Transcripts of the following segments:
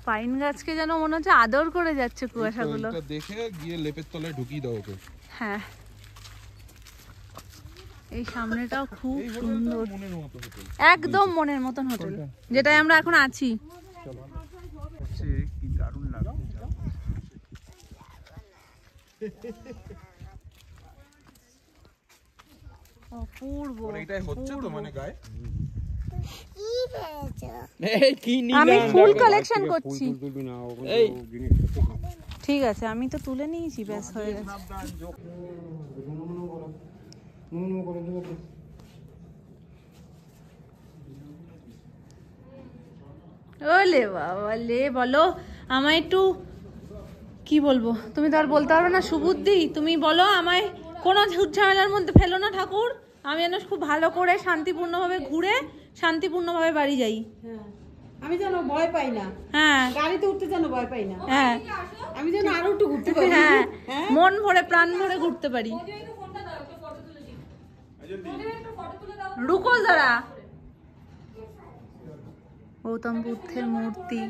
Pine গাছকে যেন মনে হচ্ছে আদর করে যাচ্ছে কুয়াশাগুলো। এটা দেখে গিয়ে লেপের তলায় ঢুকিয়ে দাও ওকে। হ্যাঁ, এই সামনেটাও খুব সুন্দর, একদম মনের মতন হোটেল, যেটাই আমরা এখন আছি। কি দারুণ লাগছে। অপূর্ব। এটাই হচ্ছে তো মানে গায়ে আমি ফুল কালেকশন করছি। ঠিক আছে, আমি তো তুলে নিয়েছি, ব্যাস হয়ে গেছে। ওলে বাবা লে, বলো আমায় একটু, কি বলবো, তুমি তো আর বলতে পারবে না সুবুদ্ধি, তুমি বলো আমায় কোনো ঝুটঝামেলার মধ্যে ফেলো না ঠাকুর, আমি যেন খুব ভালো করে শান্তিপূর্ণভাবে ঘুরে শান্তিপূর্ণভাবে বাড়ি যাই। আমি যেন ভয় পাই না, হ্যাঁ গাড়িতে উঠতে যেন ভয় পাই না, হ্যাঁ আমি যেন আরো একটু ঘুরতে পারি, হ্যাঁ মন ভরে প্রাণ ভরে ঘুরতে পারি। রুকো যারা, গৌতম বুদ্ধের মূর্তি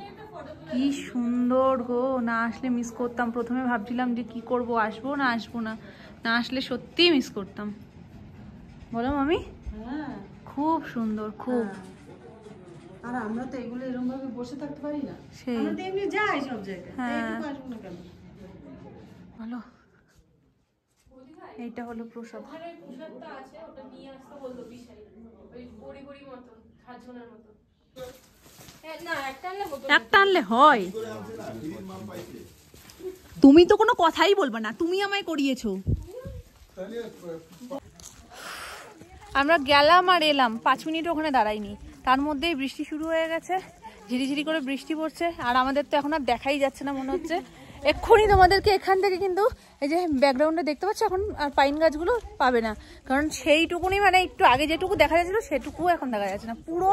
কি সুন্দর গো, না আসলে মিস করতাম। প্রথমে ভাবছিলাম যে কি করব, আসবো না আসবো না, না আসলে সত্যিই মিস করতাম। বলো মামি, খুব সুন্দর খুব। আর আমরা তো এগুলো এরকম ভাবে বসে থাকতে পারি না, সেই আমরা তো এমনি যাই সব জায়গায়, হ্যাঁ আসবো না কেন? ভালো। এইটা হলো প্রসাদ। একটা আনলে হয়। তুমি তো কোনো কথাই বলবা না, তুমি আমায় করিয়েছো। আমরা গেলাম আর এলাম, 5 মিনিট ওখানে দাঁড়াইনি, তার মধ্যেই বৃষ্টি শুরু হয়ে গেছে, ঝিরিঝিরি করে বৃষ্টি পড়ছে। আর আমাদের তো এখন আর দেখাই যাচ্ছে না, মনে হচ্ছে এক্ষুনি তোমাদেরকে এখান থেকে কিন্তু এই যে ব্যাকগ্রাউন্ডে দেখতে পাচ্ছ এখন আর পাইন গাছগুলো পাবে না, কারণ সেইটুকুনি মানে একটু আগে যেটুকু দেখা যাচ্ছিল সেটুকু এখন দেখা যাচ্ছে না। পুরো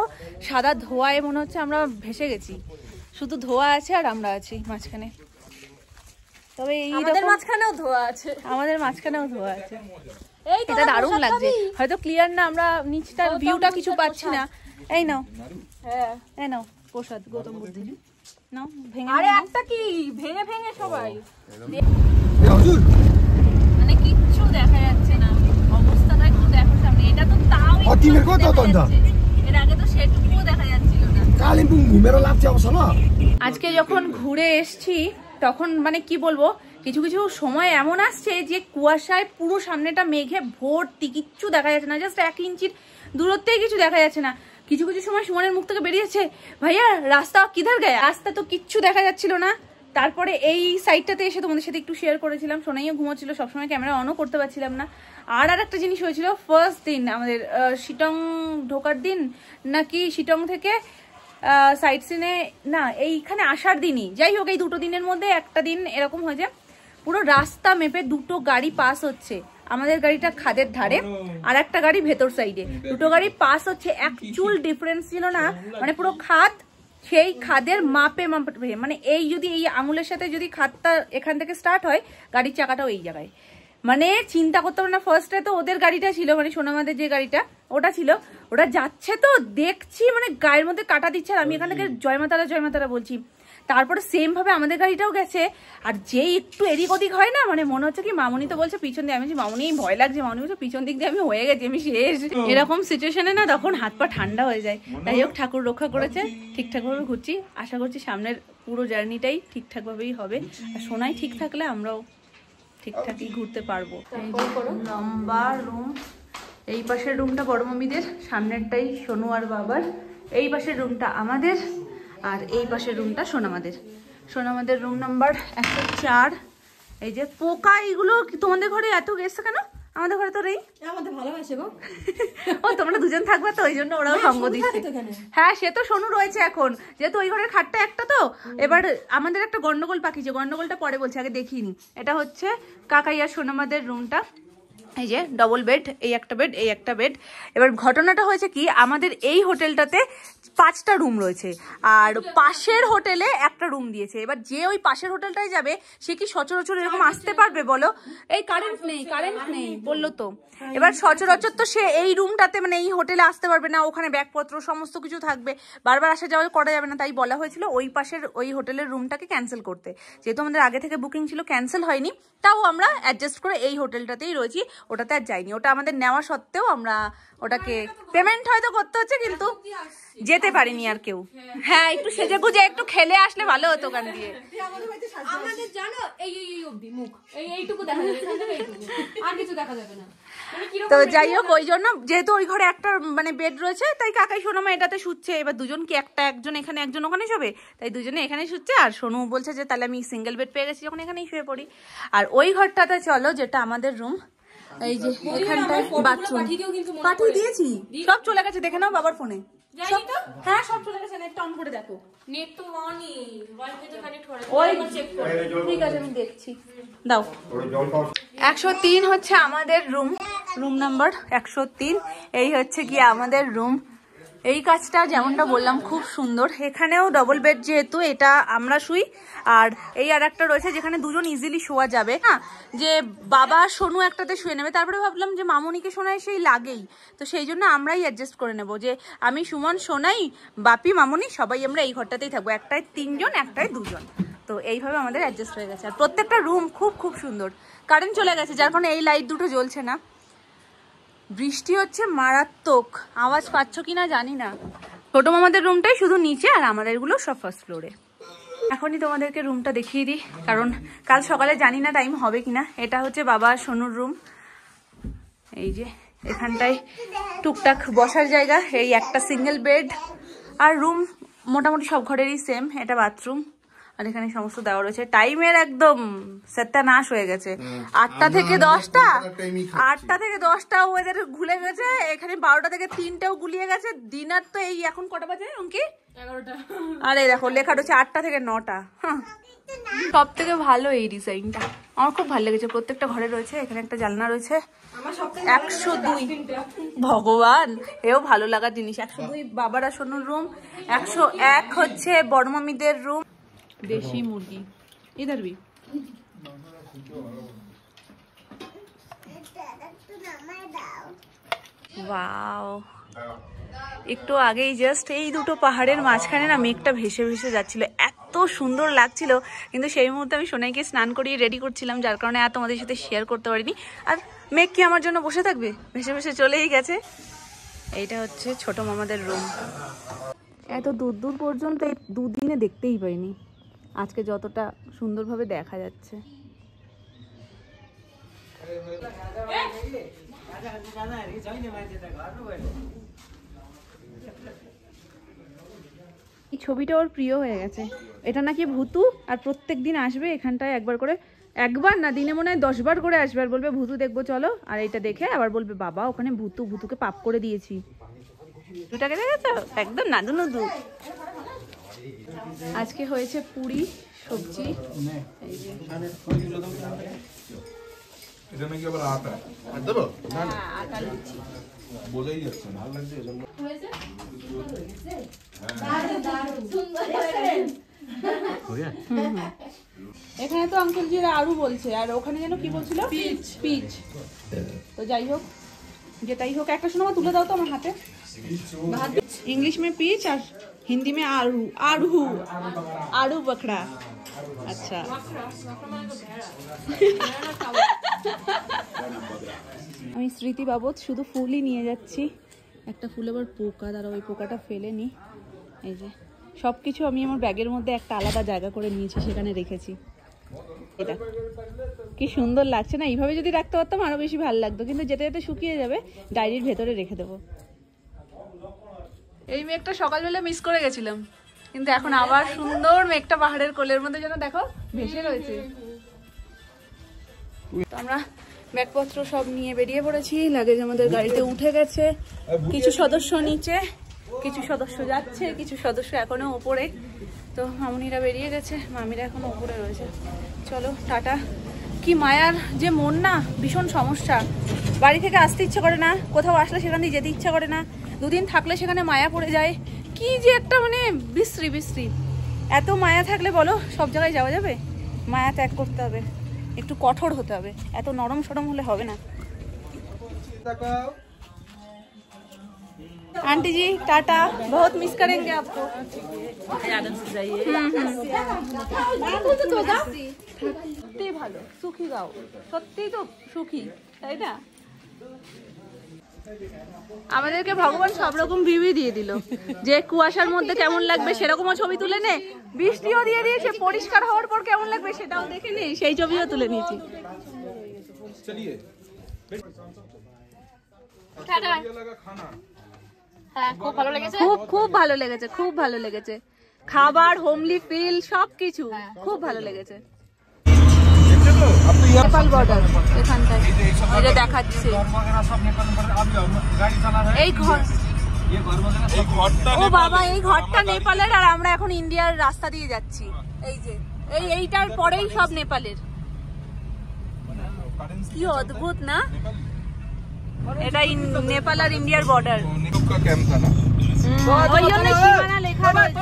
সাদা ধোঁয়ায় মনে হচ্ছে আমরা ভেসে গেছি, শুধু ধোঁয়া আছে আর আমরা আছি মাঝখানে। তবে আমাদের মাঝখানেও ধোঁয়া আছে, আমাদের মাঝখানেও ধোঁয়া আছে। এটা দারুণ লাগছে, হয়তো ক্লিয়ার না, আমরা নিচটার ভিউটা কিছু পাচ্ছি না। এই নাও, হ্যাঁ এই নাও প্রসাদ গৌতম বুদ্ধের, নাও ভেঙে। আরে একটা কি ভেঙে ভেঙে সবাই, মানে কিচ্ছু দেখা যাচ্ছে না, অবস্থাটা একটু দেখো সামনে। এটা তো তাও এর আগে তো সেটুকুও দেখা যাচ্ছিল না। আজকে যখন ঘুরে এসছি তখন মানে কি বলবো, কিছু কিছু সময় এমন আসছে যে কুয়াশায় পুরো সামনেটা মেঘে ভর্তি, কিচ্ছু দেখা যাচ্ছে না, জাস্ট 1 ইঞ্চির দূরত্বেই কিছু দেখা যাচ্ছে না। কিছু কিছু সময় সুমনের মুখ থেকে বেরিয়েছে, ভাইয়া রাস্তা কিধার গায়ে, রাস্তা তো কিচ্ছু দেখা যাচ্ছিল না। তারপরে এই সাইডটাতে এসে তোমাদের সাথে একটু শেয়ার করেছিলাম, সোনাইও ঘুমোচ্ছিল, সবসময় ক্যামেরা অনও করতে পারছিলাম না। আর একটা জিনিস হয়েছিল, ফার্স্ট দিন আমাদের শিটং ঢোকার দিন নাকি শিটং থেকে সাইট সিনে না, এইখানে আসার দিনই, যাই হোক এই 2 দিনের মধ্যে একটা দিন এরকম হয়েছে পুরো রাস্তা মেপে 2টো গাড়ি পাস হচ্ছে। আমাদের গাড়িটা খাদের ধারে আর একটা গাড়ি ভেতর সাইডে, 2টো গাড়ি পাস হচ্ছে, একচুল ডিফারেন্স ছিল না, মানে পুরো খাদ, সেই খাদের মাপে মাপে, মানে এই যদি এই আঙুলের সাথে যদি খাদটা এখান থেকে স্টার্ট হয়, গাড়ির চাকাটাও এই জায়গায়, মানে চিন্তা করতে পারে না। ফার্স্টে তো ওদের গাড়িটা ছিল, মানে সোনামাদের যে গাড়িটা ওটা ছিল, ওটা যাচ্ছে তো দেখছি মানে গায়ের মধ্যে কাটা দিচ্ছে, আর আমি এখান থেকে জয়মাতারা বলছি। তারপরে সেম ভাবে আমাদের গাড়িটাও গেছে, আর যেই একটু এদিক ওদিক হয় না, মানে মনে হচ্ছে কি মামুনি তো বলছে পিছন দিয়ে, আমি বলছি মামুনি ভয় লাগছে, মামুনি বলছে পিছন দিক দিয়ে আমি হয়ে গেছি, আমি শেষ। এরকম সিচুয়েশনে না তখন হাত পা ঠান্ডা হয়ে যায়। তাই হোক ঠাকুর রক্ষা করেছে, ঠিকঠাক ভাবে ঘুরছি, আশা করছি সামনের পুরো জার্নিটাই ঠিকঠাক ভাবেই হবে, আর সোনাই ঠিক থাকলে আমরাও ঠিকঠাকই ঘুরতে পারবো। লম্বা রুম, এই পাশের রুমটা বড় মামিদের, সামনেরটাই সোনু আর বাবার, এই পাশের রুমটা আমাদের, আর এই পাশের রুমটা সোনামাদের রুম নাম্বার 104। এই যে পোকা, এইগুলো তোমাদের ঘরে এত গেছে কেন? আমাদের ঘরে তো নেই, আমাদের ভালোবাসে গো। ও তোমরা দুজন থাকবে তো ওই জন্য ওরাও সঙ্গ দিচ্ছে। হ্যাঁ সে তো সোনু রয়েছে এখন, যেহেতু ওই ঘরের খাটটা একটা তো। এবার আমাদের একটা গন্ডগোল পাকিয়েছে, গন্ডগোলটা পরে বলছি, আগে দেখিনি। এটা হচ্ছে কাকাইয়া সোনামাদের রুমটা, এই যে ডবল বেড, এই একটা বেড, এই একটা বেড। এবার ঘটনাটা হয়েছে কি, আমাদের এই হোটেলটাতে 5টা রুম রয়েছে আর পাশের হোটেলে একটা রুম দিয়েছে। এবার যে ওই পাশের হোটেলটায় যাবে সে কি সচরাচর এরকম আসতে পারবে বলো? এই কারেন্ট নেই বললো তো। এবার সচরাচর তো সে এই রুমটাতে মানে এই হোটেলে আসতে পারবে না, ওখানে ব্যাগপত্র সমস্ত কিছু থাকবে, বারবার আসা যাওয়া করা যাবে না। তাই বলা হয়েছিল ওই পাশের ওই হোটেলের রুমটাকে ক্যান্সেল করতে। যেহেতু আমাদের আগে থেকে বুকিং ছিল, ক্যান্সেল হয়নি, তাও আমরা অ্যাডজাস্ট করে এই হোটেলটাতেই রয়েছি, ওটাতে আর যাইনি। ওটা আমাদের নেওয়া সত্ত্বেও আমরা ওটাকে পেমেন্ট হয়তো করতে হচ্ছে, কিন্তু যেতে পারিনি আর কেউ। হ্যাঁ, একটু সেজে গুজে একটু খেলে আসলে ভালো হতো ওখান দিয়ে। আমাদের জানো এই অবধি মুখ এইটুকু দেখা যাবে, আর কিছু দেখা যাবে না। তো যাই হোক, ওই জন্য যেহেতু ওই ঘরে একটা মানে বেড রয়েছে, তাই কাকাই সোনামা এটাতে শুচ্ছে। এবার দুজন কি একজন এখানে একজন ওখানে শোবে, তাই দুজনে এখানে শুচ্ছে। আর সোনু বলছে যে তাহলে আমি সিঙ্গেল বেড পেয়ে গেছি, যখন এখানেই শুয়ে পড়ি। আর ওই ঘরটাতে চলো, যেটা আমাদের রুম, এই যে এখানটায় বাথরুম পাঠিয়ে দিয়েছি, সব চলে গেছে, দেখে নাও বাবার ফোনে। হ্যাঁ, সব চলে গেছে, নেটটা অন করে দেখো। নেট তো অনই, ওয়াইফাই তো কানেক্ট করে ওই চেক করো। ঠিক আছে, আমি দেখছি, দাও। 103 হচ্ছে আমাদের রুম নাম্বার 103। এই হচ্ছে কি আমাদের রুম। এই কাজটা যেমনটা বললাম খুব সুন্দর। এখানেও ডবল বেড, যেহেতু এটা আমরা শুই, আর এই আর একটা রয়েছে যেখানে দুজন ইজিলি শোয়া যাবে। হ্যাঁ, যে বাবা সোনু একটাতে শুয়ে নেবে। তারপরে ভাবলাম যে মামুনিকে শোনায় সেই লাগেই, তো সেই জন্য আমরাই অ্যাডজাস্ট করে নেব, যে আমি সুমন, সোনাই, বাপি, মামুনি সবাই আমরা এই ঘরটাতেই থাকবো। একটায় 3 জন, একটায় 2 জন। তো এইভাবে আমাদের অ্যাডজাস্ট হয়ে গেছে। আর প্রত্যেকটা রুম খুব খুব সুন্দর। কারেন্ট চলে গেছে, যার কারণে এই লাইট দুটো জ্বলছে না। বৃষ্টি হচ্ছে মারাত্মক, আওয়াজ পাচ্ছ কিনা জানি না। ছোট মামাদের রুমটাই শুধু নিচে, আর আমাদের গুলো সব ফার্স্ট ফ্লোরে। এখনই তোমাদেরকে রুমটা দেখিয়ে দিই, কারণ কাল সকালে জানি না টাইম হবে কিনা। এটা হচ্ছে বাবা সোনুর রুম। এই যে এখানটায় টুকটাক বসার জায়গা, এই একটা সিঙ্গেল বেড, আর রুম মোটামুটি সব ঘরেরই সেম। এটা বাথরুম, আর এখানে সমস্ত দেওয়া রয়েছে। টাইমের একদম সত্যানাশ হয়ে গেছে। 8টা থেকে 10টা ওদের ঘুলে গেছে। এখানে 12টা থেকে 3টাও গুলিয়ে গেছে। ডিনার তো এই এখন কটা বাজে অঙ্কি? 11টা। আরে দেখো লেখা রয়েছে 8টা থেকে 9টা। সব থেকে ভালো এই ডিজাইনটা, আমার খুব ভালো লেগেছে। প্রত্যেকটা ঘরে রয়েছে। এখানে একটা জানলা রয়েছে। 102 ভগবান, এও ভালো লাগার জিনিস। 102 বাবার আর সোনুর রুম, 101 হচ্ছে বড় মামিদের রুম। দেশি মুরগি ইধার ভি। ওয়াও, একটু আগেই জাস্ট এই দুটো পাহাড়ের মাঝখানে না মেঘটা ভেসে ভেসে যাচ্ছিল, এত সুন্দর লাগছিল। কিন্তু সেই মুহূর্তে আমি সোনাইকে স্নান করিয়ে রেডি করছিলাম, যার কারণে আর তোমাদের সাথে শেয়ার করতে পারিনি। আর মেঘ কি আমার জন্য বসে থাকবে, ভেসে ভেসে চলেই গেছে। এইটা হচ্ছে ছোট মামাদের রুম। এত দূর দূর পর্যন্ত এই দুদিনে দেখতেই পাইনি, আজকে যতটা সুন্দরভাবে দেখা যাচ্ছে। এই ছবিটা ওর প্রিয় হয়ে গেছে। এটা নাকি ভূতু, আর প্রত্যেক দিন আসবে এখানটায় একবার করে, একবার না দিনে মনে হয় 10 বার করে আসবে। আর বলবে ভূতু দেখবো চলো, আর এটা দেখে আবার বলবে বাবা ওখানে ভূতুকে পাপ করে দিয়েছি। দুটাকে দেখেছো, একদম নাদু নাদু। আজকে হয়েছে পুরি সবজি। এখানে তো আঙ্কেল জি আরু বলছে, আর ওখানে যেন কি বলছিল, পিচ। তো যাই হোক, যেটাই হোক, একটা সময় তুলে দাও তো আমার হাতে। इंग्लिश में पीच और हिंदी में आड़ू आड़ू आड़ू बकरा। अच्छा, আমি স্মৃতি বাবদ শুধু ফুলই নিয়ে যাচ্ছি। একটা ফুল আবার পোকা, দ্বারা ওই পোকাটা ফেলে নি। এই যে সবকিছু আমি আমার ব্যাগের মধ্যে একটা আলাদা জায়গা করে নিয়েছি, সেখানে রেখেছি। এটা কি সুন্দর লাগছে না? এইভাবে যদি রাখতে পারতাম আরো বেশি ভালো লাগতো, কিন্তু যেতে যেতে শুকিয়ে যাবে, ডায়েরির ভেতরে রেখে দেবো। এই মেঘটা সকালবেলা মিস করে গেছিলাম, কিন্তু এখন আবার সুন্দর মেঘটা পাহাড়ের কোলের মধ্যে যেন দেখো ভেসে রয়েছে। তো আমরা ব্যাগপত্র সব নিয়ে বেরিয়ে পড়েছি। লাগেজ আমাদের গাড়িতে উঠে গেছে। কিছু সদস্য নিচে, কিছু সদস্য যাচ্ছে, কিছু সদস্য এখনো উপরে। তো মামুনিরা বেরিয়ে গেছে, মামিরা এখনো উপরে রয়েছে। চলো টাটা, কি মায়ার যে মন না, ভীষণ সমস্যা। বাড়ি থেকে আসতে ইচ্ছে করে না, কোথাও আসলে সেখান দিয়ে যেতে ইচ্ছে করে না, দুদিন থাকলে সেখানে মায়া পড়ে যায়। কি যে একটা মানে বিশ্রী বিশ্রী। এত মায়া থাকলে বলো সব জায়গায় যাওয়া যাবে? মায়া ত্যাগ করতে হবে, একটু কঠোর হতে হবে, এত নরম সরম হলে হবে না। आंटी जी टाटा, बहुत मिस करेंगे आपको। সত্যি ভালো, সুখী গাও, সত্যি তো সুখী, তাই না? আমাদেরকে ভগবান সব রকম ভিউই দিয়ে দিল, যে কুয়াশার মধ্যে কেমন লাগবে সেরকমও ছবি তুলে নে, বৃষ্টিও দিয়ে দিয়েছে, পরিষ্কার হওয়ার পর কেমন লাগবে সেটাও দেখে নে, সেই ছবিও তুলে নিয়েছি। খুব ভালো লেগেছে, খুব ভালো লেগেছে, খুব ভালো লেগেছে। খাবার, হোমলি ফিল, সবকিছু খুব ভালো লেগেছে। নেপাল বর্ডার এখানটায় এটা দেখাচ্ছে। এই ঘর, ও বাবা, এই ঘরটা নেপালের, আর আমরা এখন ইন্ডিয়ার রাস্তা দিয়ে যাচ্ছি। এই যে এইটার পরেই সব নেপালের। কি অদ্ভুত না? এটা নেপাল আর ইন্ডিয়ার বর্ডার, ওই জন্য সীমানা লেখা রয়েছে।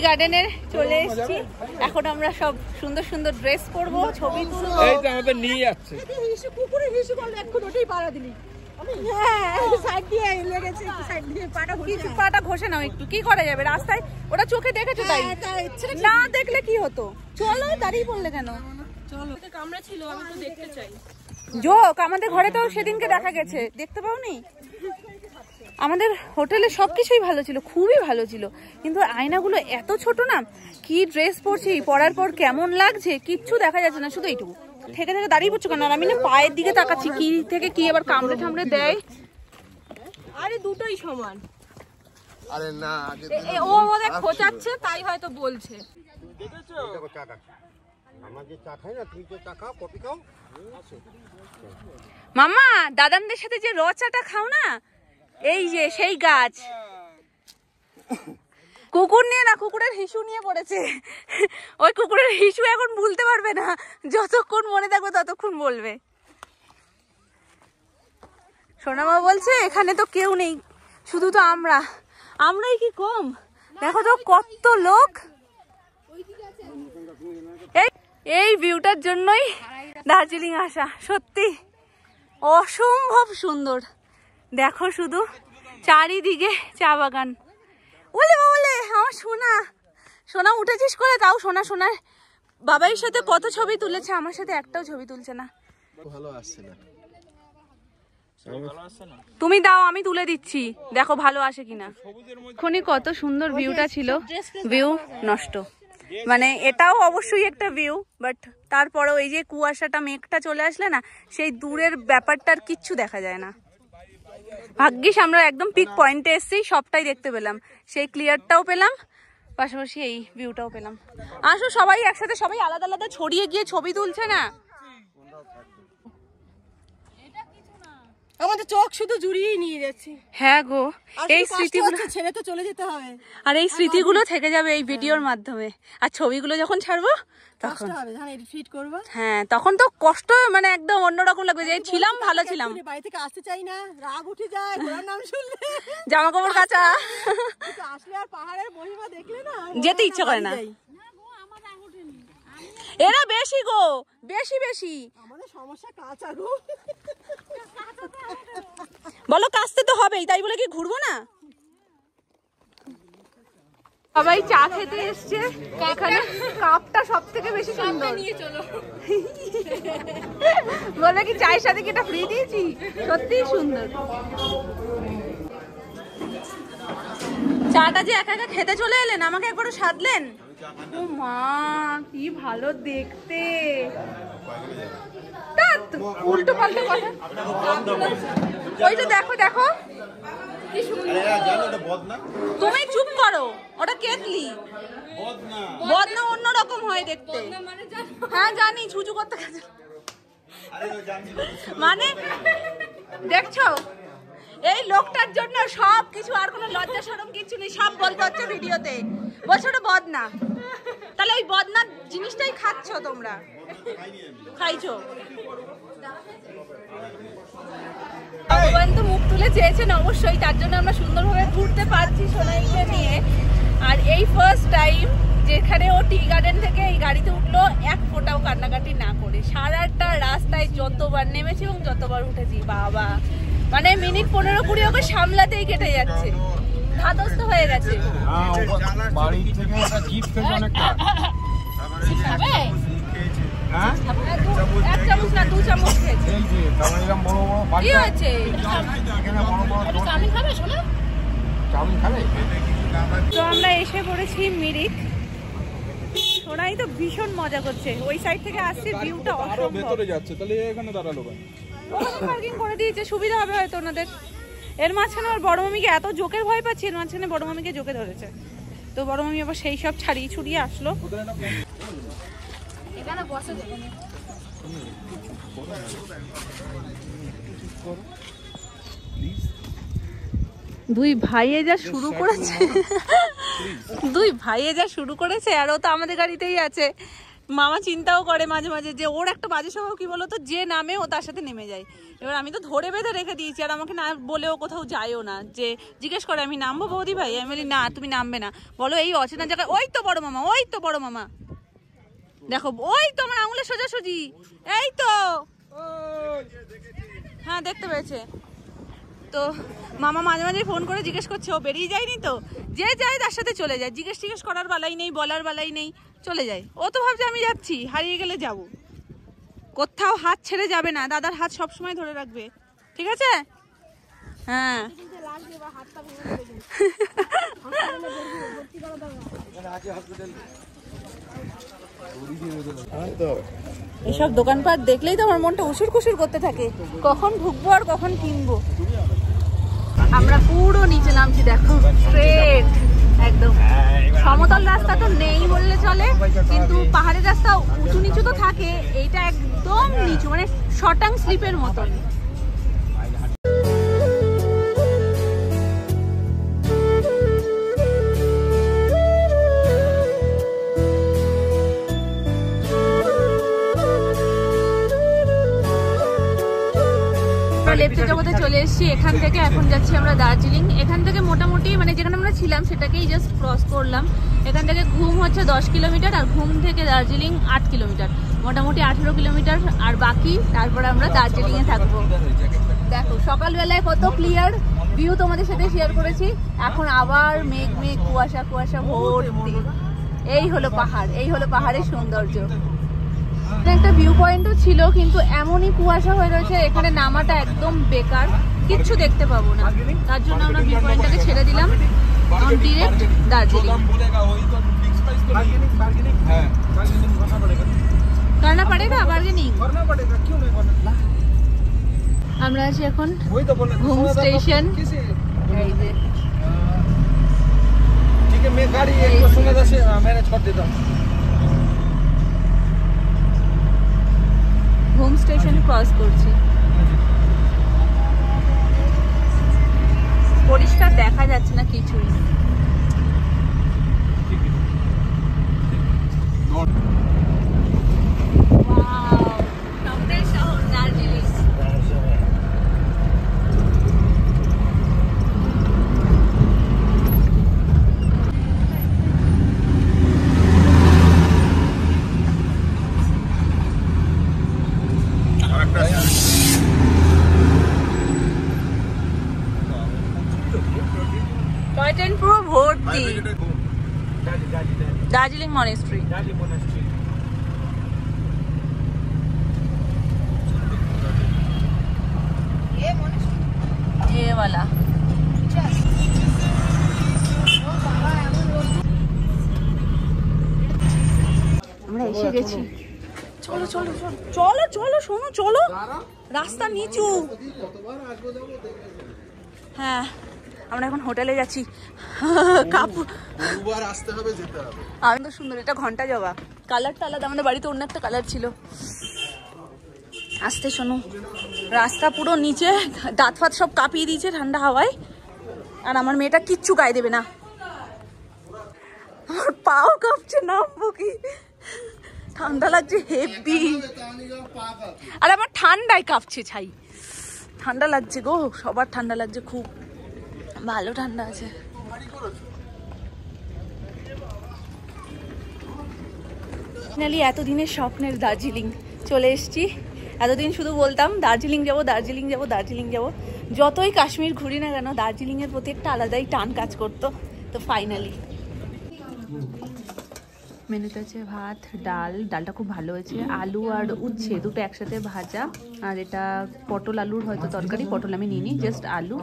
গার্ডেনে চলে এসেছি, এখন আমরা সব সুন্দর সুন্দর ড্রেস পরবো, ছবি তুলবো। এই যে আমাদের নিয়ে যাচ্ছে কুকুরে হিসু করলে এখন ওটাই পাড়া দিলি। পাটা ঘষে নাও একটু, কি করা যাবে রাস্তায়, ওটা চোখে দেখেছো তাই, না দেখলে কি হতো? চলো, দাঁড়িয়ে পড়লে কেন? চলো, কামড়া ছিল, আমি তো দেখতে চাই। জোক, আমাদের ঘরে তো সেদিনকে দেখা গেছে, দেখতে পাওনি? আমাদের হোটেলে সবকিছুই ভালো ছিল, খুবই ভালো ছিল, কিন্তু আয়নাগুলো এত ছোট না, কি ড্রেস পরছি, পরার পর কেমন লাগছে কিচ্ছু দেখা যাচ্ছে না, শুধু এইটুকু। থেকে থেকে দাঁড়িয়ে পড়ছো কেন? আর আমি না পায়ের দিকে তাকাচ্ছি, কি থেকে কি আবার কামড়ে ঠামড়ে দেয়। আরে দুটোই সমান। আরে না, ও ওদের খোঁচাচ্ছে তাই হয়তো বলছে। মামা, দাদানদের সাথে যে র চাটা খাও না, এই যে সেই গাছ। কুকুর নিয়ে না, কুকুরের হিসু নিয়ে পড়েছে। ওই কুকুরের হিসু এখন ভুলতে পারবে না, যতক্ষণ মনে থাকবে ততক্ষণ বলবে। সোনামা বলছে এখানে তো কেউ নেই, শুধু তো আমরাই কি কম? দেখো তো কত লোক। এই ভিউটার জন্যই দার্জিলিং আসা, সত্যি অসম্ভব সুন্দর। দেখো শুধু চারিদিকে চা বাগান। বলে আমার সোনা উঠেছিস করে, তাও সোনার বাবার সাথে কত ছবি তুলেছে, আমার সাথে একটাও ছবি তুলছে না। ভালো আসছে না, তুমি দাও, আমি তুলে দিচ্ছি, দেখো ভালো আসে কিনা। এখনই কত সুন্দর ভিউটা ছিল, ভিউ নষ্ট। মানে এটাও অবশ্যই একটা ভিউ, বাট তারপরেও এই যে কুয়াশাটা, মেঘটা চলে আসলে না, সেই দূরের ব্যাপারটার কিচ্ছু দেখা যায় না। ভাগ্যিস আমরা একদম পিক পয়েন্টে এসেছি, সবটাই দেখতে পেলাম, সেই ক্লিয়ারটাও পেলাম, পাশাপাশি এই ভিউটাও পেলাম। আসো সবাই একসাথে, সবাই আলাদা আলাদা ছড়িয়ে গিয়ে ছবি তুলছে না। আমাদের চোখ শুধু জুড়িয়েই নিয়ে যাচ্ছে। হ্যাঁ গো, এই স্মৃতিগুলো ছেড়ে তো চলে যেতে হবে, আর এই স্মৃতিগুলো থেকে যাবে এই ভিডিওর মাধ্যমে, আর ছবিগুলো যখন ছাড়বো তখন এডিট করব। হ্যাঁ, তখন তো কষ্ট, মানে একদম অন্যরকম লাগবে, যে ছিলাম ভালো ছিলাম। বাড়ি থেকে আসতে চাই না, রাগ উঠে যায় ঘোড়ার নাম শুনলে, জামা কাপড় কাচা, আসলে আর পাহাড়ের মহিমা দেখলে না যেতে ইচ্ছা করে না। এরা বেশি গো, বেশি আমাদের সমস্যা কাঁচা গো। বলো কাচতে তো হবেই, তাই বলে কি ঘুরবো না? সবাই চা খেতে এসছে, এখানে কাপটা সব থেকে বেশি সুন্দর। নিয়ে চলো, বলবে কি চায়ের সাথে কি এটা ফ্রি দিয়েছি? সত্যিই সুন্দর। চাটা যে একা একা খেতে চলে এলেন, আমাকে একবারও সাধলেন? ও মা কি ভালো দেখতে, উল্টো পাল্টা কথা। ওইটা দেখো দেখো, তুমি চুপ করো, ওটা কেতলি। বদনা অন্যরকম হয় দেখতে। হ্যাঁ জানি, ছুচু করতে মানে দেখছো, এই লোকটার জন্য সব কিছু, আর কোনো লজ্জা শরম কিছু নেই, সব বলতে হচ্ছে ভিডিওতে। বলছো ওটা বদনা, তাহলে ওই বদনা জিনিসটাই খাচ্ছ তোমরা, খাইছো। ভগবান তো মুখ তুলে চেয়েছেন অবশ্যই, তার জন্য আমরা সুন্দরভাবে ঘুরতে পারছি সোনাইকে নিয়ে। আর এই ফার্স্ট টাইম যেখানে ও টি গার্ডেন থেকে এই গাড়িতে উঠলো, এক ফোঁটাও কান্নাকাটি না করে। সারাটা রাস্তায় যতবার নেমেছি এবং যতবার উঠেছি, বাবা মানে মিনিট 15-20 ওকে সামলাতেই কেটে যাচ্ছে, ধাতস্থ হয়ে গেছে। বাড়ি থেকে একটা জিপ খেয়েছে অনেকটা। এক চামচ না 2 চামচ খেয়েছে। এই যে তাহলে এরকম বড় বড় কি বাড়ি হয়েছে? এখানে বড় বড় চাউমিন খাবে শোনা? চাউমিন খাবে? তো আমরা এসে পড়েছি মিরিক। সোনাই তো ভীষণ মজা করছে, ওই সাইড থেকে আসছে, ভিউটা অসম্ভব। ভেতরে যাচ্ছে, তাহলে এখানে দাঁড়ালো কেন? ওখানে পার্কিং করে দিয়েছে, সুবিধা হবে হয়তো ওনাদের। এর মাঝখানে আর বড় মামিকে এত জোকের ভয় পাচ্ছি, এর মাঝখানে বড় মামিকে জোকে ধরেছে। তো বড় মামি আবার সেই সব ছাড়িয়ে ছুড়িয়ে আসলো। এখানে বসে দুই ভাইয়ে যা শুরু করেছে, আর ও তো আমাদের গাড়িতেই আছে। মামা চিন্তাও করে মাঝে মাঝে যে ওর একটা বাজে স্বভাব কি বলতো, যে নামে ও তার সাথে নেমে যায়। এবার আমি তো ধরে বেঁধে রেখে দিয়েছি, আর আমাকে না বলেও কোথাও যায়ও না। যে জিজ্ঞেস করে আমি নামবো বৌদি ভাই, আমি বলি না তুমি নামবে না, বলো এই অচেনা জায়গায়। ওই তো বড় মামা, ওই তো বড় মামা, দেখো ওই তো আমার আঙুলের সোজাসুজি, এই তো, হ্যাঁ দেখতে পেয়েছে। তো মামা মাঝে মাঝে ফোন করে জিজ্ঞেস করছে ও বেরিয়ে যায়নি তো, যে যায় তার সাথে চলে যায়, জিজ্ঞেস করার বেলাই নেই, বলার বেলাই নেই, চলে যায়। ও তো ভাবছে আমি যাচ্ছি, হারিয়ে গেলে যাব, কোথাও হাত ছেড়ে যাবে না, দাদার হাত সবসময় ধরে রাখবে, ঠিক আছে? হ্যাঁ এসব দোকানপাট দেখলেই তো আমার মনটা উসুর কুসুর করতে থাকে, কখন ঢুকবো আর কখন কিনবো। আমরা পুরো নিচে নামছি, দেখো স্ট্রেট একদম। সমতল রাস্তা তো নেই বললে চলে, কিন্তু পাহাড়ের রাস্তা উঁচু নিচু তো থাকে, এইটা একদম নিচু, মানে শটাং স্লিপের মতন। লেপ্টে জগতে চলে এসেছি, এখান থেকে এখন যাচ্ছি আমরা দার্জিলিং। এখান থেকে মোটামুটি মানে যেখানে আমরা ছিলাম সেটাকেই জাস্ট ক্রস করলাম। এখান থেকে ঘুম হচ্ছে 10 কিলোমিটার, আর ঘুম থেকে দার্জিলিং 8 কিলোমিটার, মোটামুটি 18 কিলোমিটার। আর বাকি তারপরে আমরা দার্জিলিংয়ে থাকবো। দেখো সকালবেলায় কত ক্লিয়ার ভিউ তোমাদের সাথে শেয়ার করেছি, এখন আবার মেঘ মেঘ, কুয়াশা কুয়াশা ভর্তি। এই হলো পাহাড়, এই হলো পাহাড়ের সৌন্দর্য। একটা ভিউ পয়েন্টও ছিল, কিন্তু এমনই কুয়াশা হয়ে রয়েছে এখানে নামাটা একদম বেকার, কিচ্ছু দেখতে পাবো না। তার জন্য আমরা ভিউ পয়েন্টটাকে ছেড়ে দিলাম, ডিরেক্ট দার্জিলিং। करना पड़ेगा बार्गेनिंग। আমরা আছি এখন হোম স্টেশন। এই যে ठीक है, मैं गाड़ी एक को सुना था से मैंने छोड़ देता हूं। হোম স্টেশন ক্রস করছি। পরিষ্কার দেখা যাচ্ছে না কিছুই। পুরো ভর্তি দার্জিলিং মনেস্ট্রি। ये वाला এসে গেছি। চলো চলো চলো চলো চলো শোনো চলো, রাস্তা নিচু। হ্যাঁ আমরা এখন হোটেলে যাচ্ছি। আমি তো সুন্দর, এটা ঘন্টা জবা, কালারটা আলাদা, আমাদের বাড়িতে অন্য একটা কালার ছিল। আসতে শোনো, রাস্তা পুরো নিচে, দাঁত ফাত সব কাঁপিয়ে দিয়েছে ঠান্ডা হাওয়ায়। আর আমার মেয়েটা কিচ্ছু গায়ে দেবে না, আমার পাও কাঁপছে, নামবো কি, ঠান্ডা লাগছে হেভি। আর আমার ঠান্ডায় কাঁপছে ছাই, ঠান্ডা লাগছে গো, সবার ঠান্ডা লাগছে, খুব ভালো ঠান্ডা আছে। ফাইনালি এতদিনের স্বপ্নের দার্জিলিং চলে এসেছি। এতদিন শুধু বলতাম দার্জিলিং যাবো দার্জিলিং যাবো দার্জিলিং যাবো, যতই কাশ্মীর ঘুরি না কেন দার্জিলিংয়ের প্রতি একটা আলাদাই টান কাজ করতো। তো ফাইনালি মেনুতে আছে ভাত, ডাল, ডালটা খুব ভালো হয়েছে, আলু আর উচ্ছে দুটো একসাথে ভাজা, আর এটা পটল আলুর হয়তো তরকারি, পটল আমি নিইনি, জাস্ট আলু,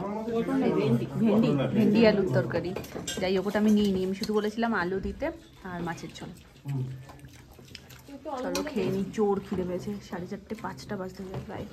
ভেন্ডি আলুর তরকারি, যাই হোক ওটা আমি নিইনি, আমি শুধু বলেছিলাম আলু দিতে, আর মাছের ঝোল। চলো খেয়ে নি, জোর খিদে পেয়েছে, 4:30 5টা বাজতে যায় প্রায়।